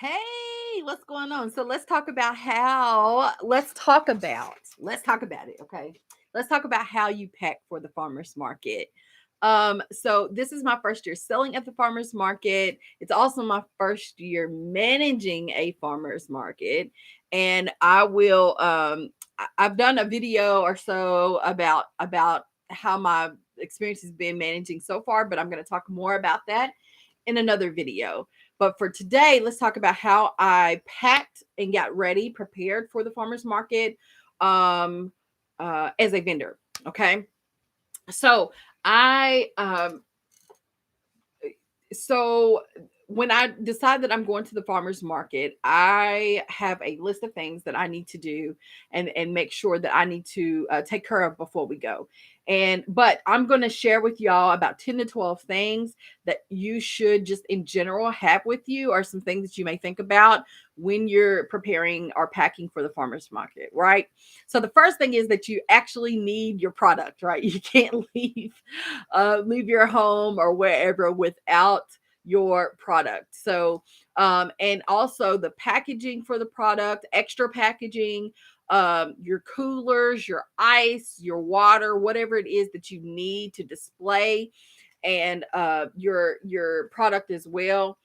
Hey, what's going on? So let's talk about it, okay? Let's talk about how you pack for the farmers market. So this is my first year selling at the farmers market. It's also my first year managing a farmers market. And I've done a video or so about how my experience has been managing so far, but I'm going to talk more about that in another video. But for today, let's talk about how I packed and got ready, prepared for the farmers market um, as a vendor. Okay, so I so when I decide that I'm going to the farmers market, I have a list of things that I need to do and make sure that I need to take care of before we go. But I'm going to share with y'all about 10 to 12 things that you should just in general have with you, or some things that you may think about when you're preparing or packing for the farmers market, right? So the first thing is that you actually need your product, right? You can't leave your home or wherever without your product. So, and also the packaging for the product, extra packaging, your coolers, your ice, your water, whatever it is that you need to display, and your product as well.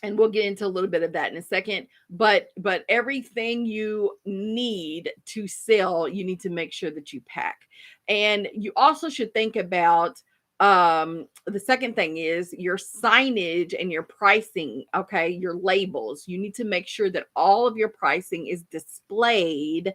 And we'll get into a little bit of that in a second. But everything you need to sell, you need to make sure that you pack. And you also should think about the second thing is your signage and your pricing. Okay, your labels, you need to make sure that all of your pricing is displayed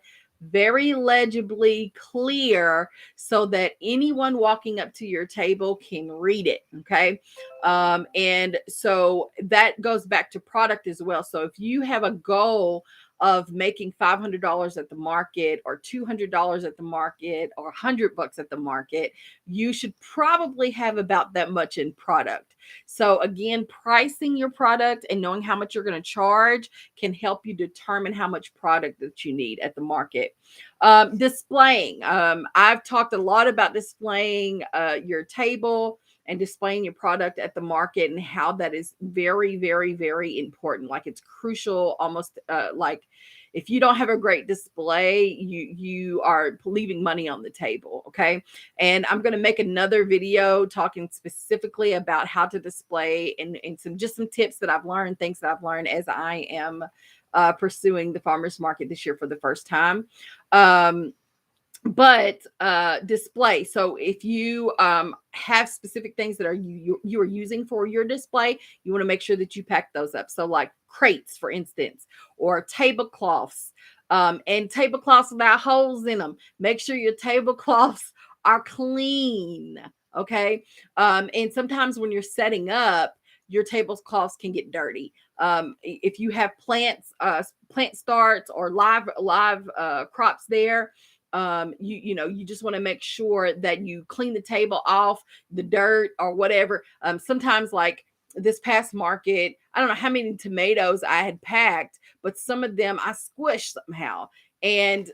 very legibly clear, so that anyone walking up to your table can read it. Okay, and so that goes back to product as well. So if you have a goal of making $500 at the market, or $200 at the market, or $100 at the market, you should probably have about that much in product. So again, pricing your product and knowing how much you're going to charge can help you determine how much product that you need at the market. Displaying. I've talked a lot about displaying your table and displaying your product at the market, and how that is very, very, very important. Like, it's crucial, almost like if you don't have a great display, you are leaving money on the table. Okay, and I'm going to make another video talking specifically about how to display, and some tips that I've learned, things that I've learned as I am pursuing the farmers market this year for the first time. But display, so if you have specific things that you are using for your display, you want to make sure that you pack those up. So like crates, for instance, or tablecloths, and tablecloths without holes in them. Make sure your tablecloths are clean. Okay, and sometimes when you're setting up, your tablecloths can get dirty. If you have plant starts or live crops there, you just want to make sure that you clean the table off the dirt or whatever. Sometimes, like this past market, I don't know how many tomatoes I had packed, but some of them I squished somehow, and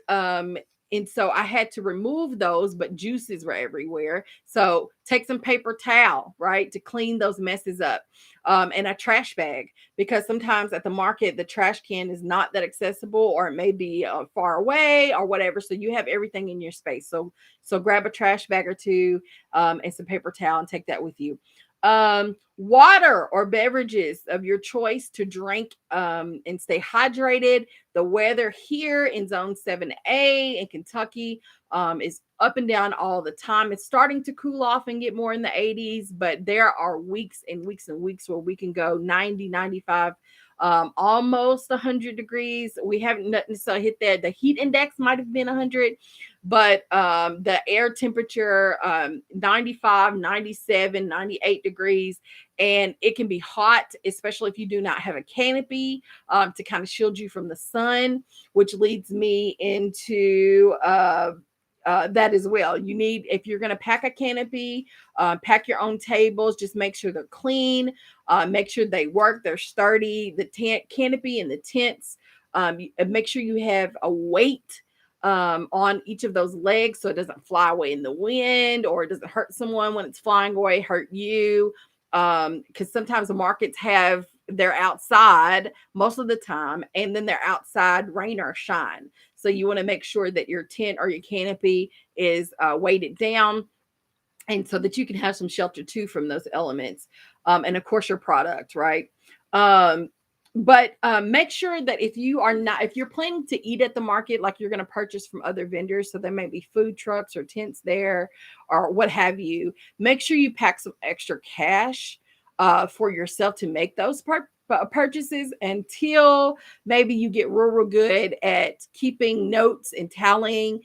so I had to remove those, but juices were everywhere. So take some paper towel, right, to clean those messes up, and a trash bag, because sometimes at the market the trash can is not that accessible, or it may be far away or whatever. So you have everything in your space. So grab a trash bag or two, and some paper towel, and take that with you. Water or beverages of your choice to drink, and stay hydrated. The weather here in zone 7A in Kentucky is up and down all the time. It's starting to cool off and get more in the 80s, but there are weeks and weeks and weeks where we can go 90, 95, almost 100 degrees. We haven't necessarily hit that. The heat index might have been 100, but the air temperature, 95, 97, 98 degrees. And it can be hot, especially if you do not have a canopy to kind of shield you from the sun, which leads me into that as well. You need, if you're going to pack a canopy, pack your own tables, just make sure they're clean, make sure they work, they're sturdy. The tent canopy and the tents, make sure you have a weight on each of those legs, so it doesn't fly away in the wind, or it doesn't hurt someone when it's flying away, hurt you. Because sometimes the markets have they're outside most of the time, and then they're outside rain or shine. So you want to make sure that your tent or your canopy is weighted down, and so that you can have some shelter too from those elements. And of course your product, right? um, but make sure that if you're planning to eat at the market, like you're going to purchase from other vendors, so there may be food trucks or tents there or what have you, make sure you pack some extra cash for yourself to make those purchases until maybe you get real good at keeping notes and tallying.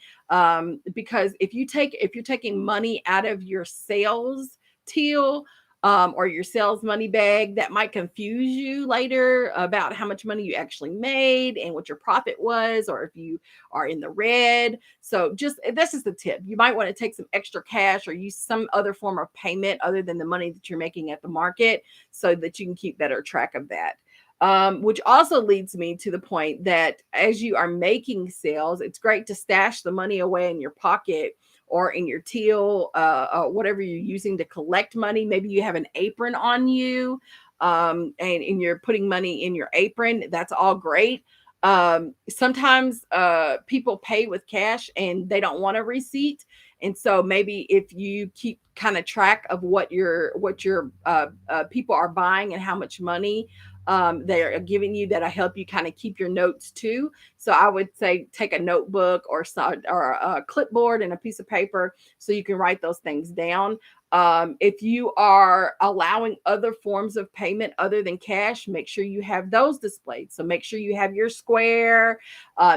Because if you're taking money out of your sales till or your sales money bag, that might confuse you later about how much money you actually made and what your profit was, or if you are in the red. So just this is the tip. You might want to take some extra cash or use some other form of payment other than the money that you're making at the market, so that you can keep better track of that. Which also leads me to the point that as you are making sales, it's great to stash the money away in your pocket or in your till, whatever you're using to collect money. Maybe you have an apron on you, and you're putting money in your apron. That's all great. Sometimes people pay with cash and they don't want a receipt. And so maybe if you keep kind of track of what your people are buying and how much money they're giving you, that'll help you kind of keep your notes too. So I would say take a notebook or a clipboard and a piece of paper so you can write those things down. If you are allowing other forms of payment other than cash, make sure you have those displayed. So make sure you have your Square.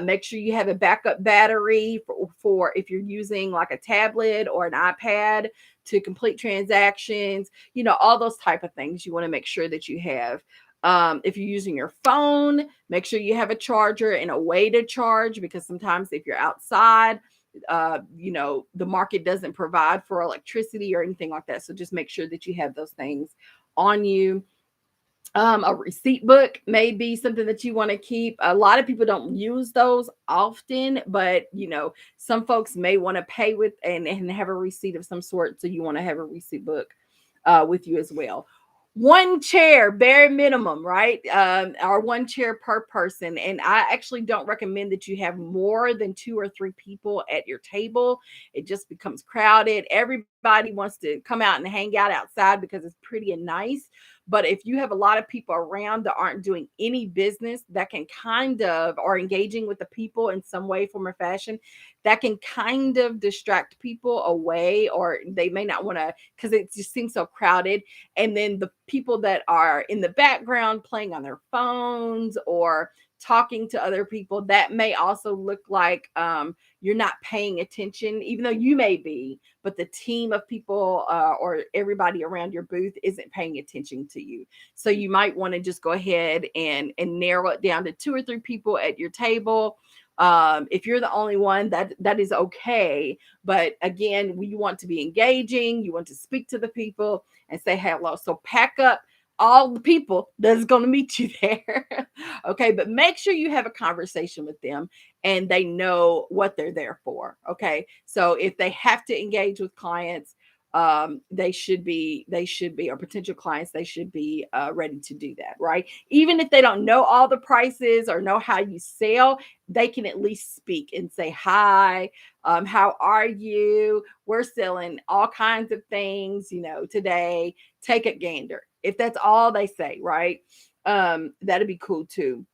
Make sure you have a backup battery for if you're using like a tablet or an iPad to complete transactions. All those type of things you want to make sure that you have. If you're using your phone, make sure you have a charger and a way to charge, because sometimes if you're outside, the market doesn't provide for electricity or anything like that. So just make sure that you have those things on you. A receipt book may be something that you want to keep. A lot of people don't use those often, but some folks may want to pay with and have a receipt of some sort. So you want to have a receipt book with you as well. One chair, bare minimum, right? Or one chair per person. And I actually don't recommend that you have more than 2 or 3 people at your table. It just becomes crowded. Everybody wants to come out and hang out outside because it's pretty and nice. But if you have a lot of people around that aren't doing any business, that can kind of, or engaging with the people in some way, form, or fashion, that can kind of distract people away, or they may not want to, because it just seems so crowded. And then the people that are in the background playing on their phones or talking to other people, that may also look like you're not paying attention, even though you may be, but the team of people or everybody around your booth isn't paying attention to you. So you might want to just go ahead and narrow it down to 2 or 3 people at your table. If you're the only one, that is okay. But again, we want to be engaging. You want to speak to the people and say hello. So pack up all the people that's going to meet you there. Okay. But make sure you have a conversation with them and they know what they're there for. Okay. So if they have to engage with clients, or potential clients, they should be ready to do that, right? Even if they don't know all the prices or know how you sell, they can at least speak and say, hi, how are you? We're selling all kinds of things, today. Take a gander. If that's all they say, right? That'd be cool too.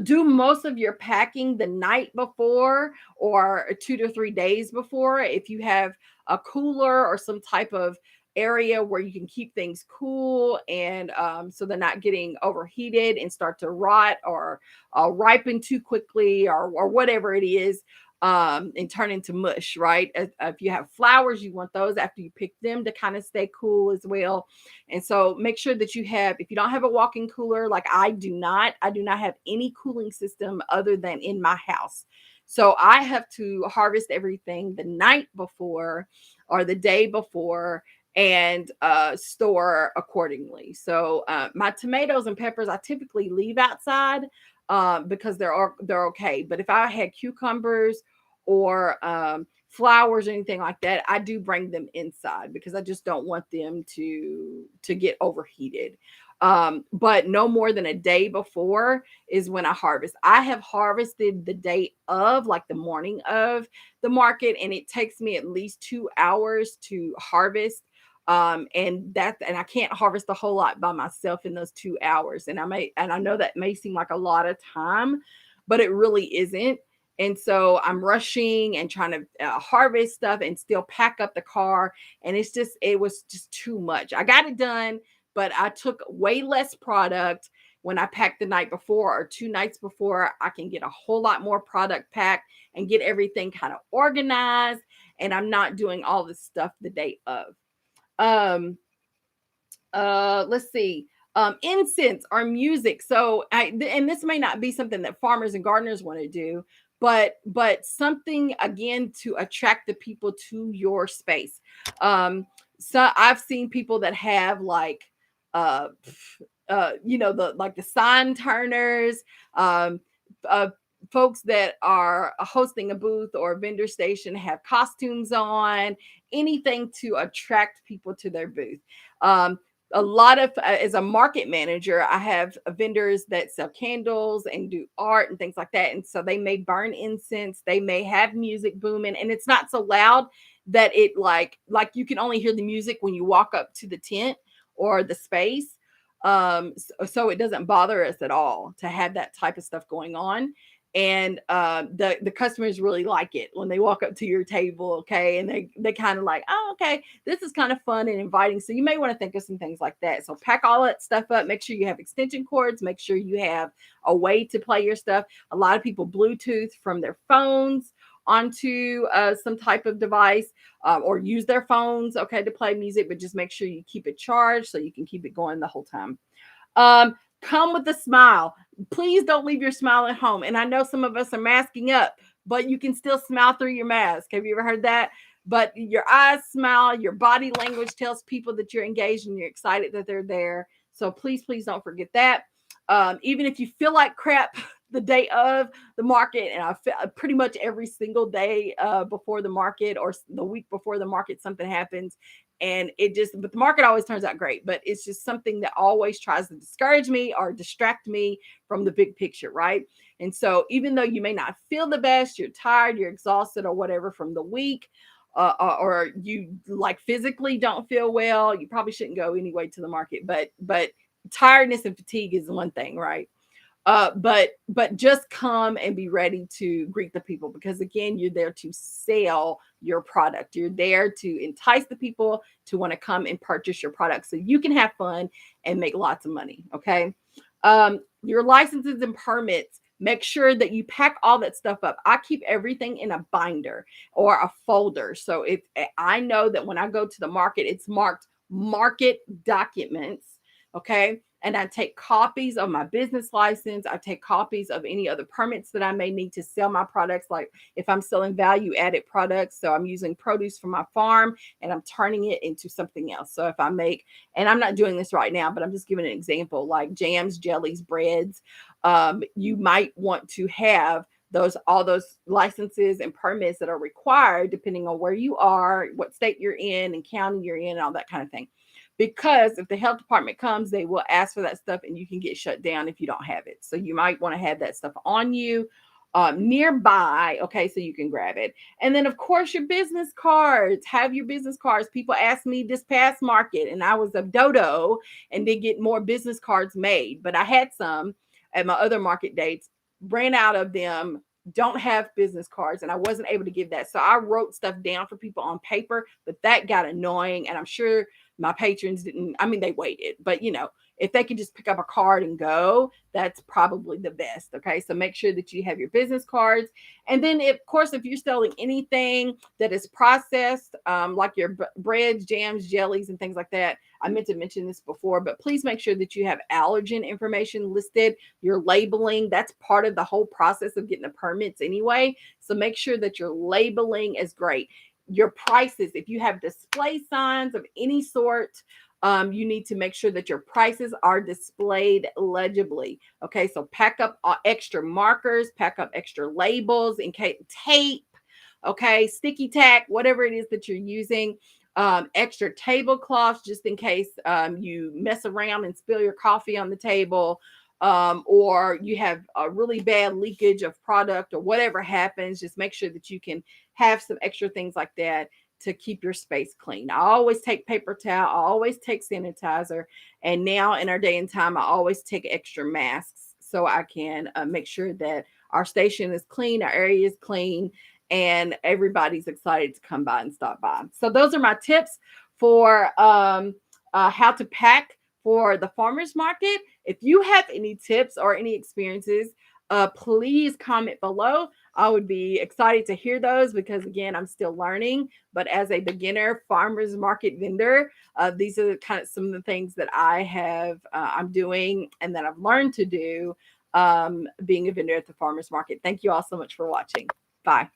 Do most of your packing the night before or 2 to 3 days before. If you have a cooler or some type of area where you can keep things cool, and so they're not getting overheated and start to rot or ripen too quickly, or whatever it is, and turn into mush, right? If you have flowers, you want those after you pick them to kind of stay cool as well. And so make sure that if you don't have a walk-in cooler, like I do not have any cooling system other than in my house. So I have to harvest everything the night before or the day before, and store accordingly. So my tomatoes and peppers, I typically leave outside because they're okay. But if I had cucumbers or flowers or anything like that, I do bring them inside because I just don't want them to get overheated. But no more than a day before is when I harvest. I have harvested the day of, like the morning of the market, and it takes me at least 2 hours to harvest. And I can't harvest a whole lot by myself in those 2 hours. And I know that may seem like a lot of time, but it really isn't. And so I'm rushing and trying to harvest stuff and still pack up the car. And it was just too much. I got it done, but I took way less product when I packed the night before or 2 nights before. I can get a whole lot more product packed and get everything kind of organized. And I'm not doing all this stuff the day of. Um, let's see. Incense or music. So and this may not be something that farmers and gardeners want to do, but something again to attract the people to your space. So I've seen people that have like uh the sign turners, um uh folks that are hosting a booth or a vendor station have costumes on, anything to attract people to their booth. um a lot of As a market manager, I have vendors that sell candles and do art and things like that, and so they may burn incense, they may have music booming, and it's not so loud that it like you can only hear the music when you walk up to the tent or the space. So it doesn't bother us at all to have that type of stuff going on. And the customers really like it when they walk up to your table, okay, and they kind of like, oh, okay, this is kind of fun and inviting. So you may want to think of some things like that. So pack all that stuff up. Make sure you have extension cords. Make sure you have a way to play your stuff. A lot of people Bluetooth from their phones onto some type of device, or use their phones, okay, to play music, but just make sure you keep it charged so you can keep it going the whole time. Come with a smile. Please don't leave your smile at home. And I know some of us are masking up, but you can still smile through your mask. Have you ever heard that? But your eyes smile, your body language tells people that you're engaged and you're excited that they're there. So please don't forget that. Even if you feel like crap the day of the market, and I feel pretty much every single day before the market or the week before the market, something happens, but the market always turns out great. But it's just something that always tries to discourage me or distract me from the big picture, right? And so even though you may not feel the best, you're tired, you're exhausted or whatever from the week, or you like physically don't feel well, you probably shouldn't go anyway to the market. But tiredness and fatigue is one thing, right? But just come and be ready to greet the people, because again, you're there to sell your product. You're there to entice the people to want to come and purchase your product so you can have fun and make lots of money. Okay. Your licenses and permits, make sure that you pack all that stuff up. I keep everything in a binder or a folder. So if I know that when I go to the market, it's marked market documents. Okay. And I take copies of my business license. I take copies of any other permits that I may need to sell my products. Like if I'm selling value added products, so I'm using produce from my farm and I'm turning it into something else. So if I make, and I'm not doing this right now, but I'm just giving an example, like jams, jellies, breads, you might want to have all those licenses and permits that are required depending on where you are, what state you're in and county you're in, and all that kind of thing. Because if the health department comes, they will ask for that stuff and you can get shut down if you don't have it. So you might want to have that stuff on you, nearby, okay, so you can grab it. And then, of course, your business cards. Have your business cards. People asked me this past market, and I was a dodo and did get more business cards made, but I had some at my other market dates, ran out of them, don't have business cards, and I wasn't able to give that. So I wrote stuff down for people on paper, but that got annoying. And I'm sure my patrons didn't, I mean, they waited, but if they could just pick up a card and go, that's probably the best. Okay. So make sure that you have your business cards. And then, of course, if you're selling anything that is processed, like your breads, jams, jellies, and things like that, I meant to mention this before, but please make sure that you have allergen information listed, your labeling. That's part of the whole process of getting the permits anyway. So make sure that your labeling is great. Your prices, if you have display signs of any sort, you need to make sure that your prices are displayed legibly. Okay, so pack up extra markers, pack up extra labels, in case tape, okay, sticky tack, whatever it is that you're using, extra tablecloths just in case you mess around and spill your coffee on the table, or you have a really bad leakage of product or whatever happens. Just make sure that you can have some extra things like that to keep your space clean. I always take paper towel, I always take sanitizer, and now in our day and time, I always take extra masks so I can make sure that our station is clean, our area is clean, and everybody's excited to come by and stop by. So those are my tips for how to pack for the farmers market. If you have any tips or any experiences, please comment below. I would be excited to hear those because, again, I'm still learning. But as a beginner farmers market vendor, these are kind of some of the things that I'm doing and that I've learned to do being a vendor at the farmers market. Thank you all so much for watching. Bye.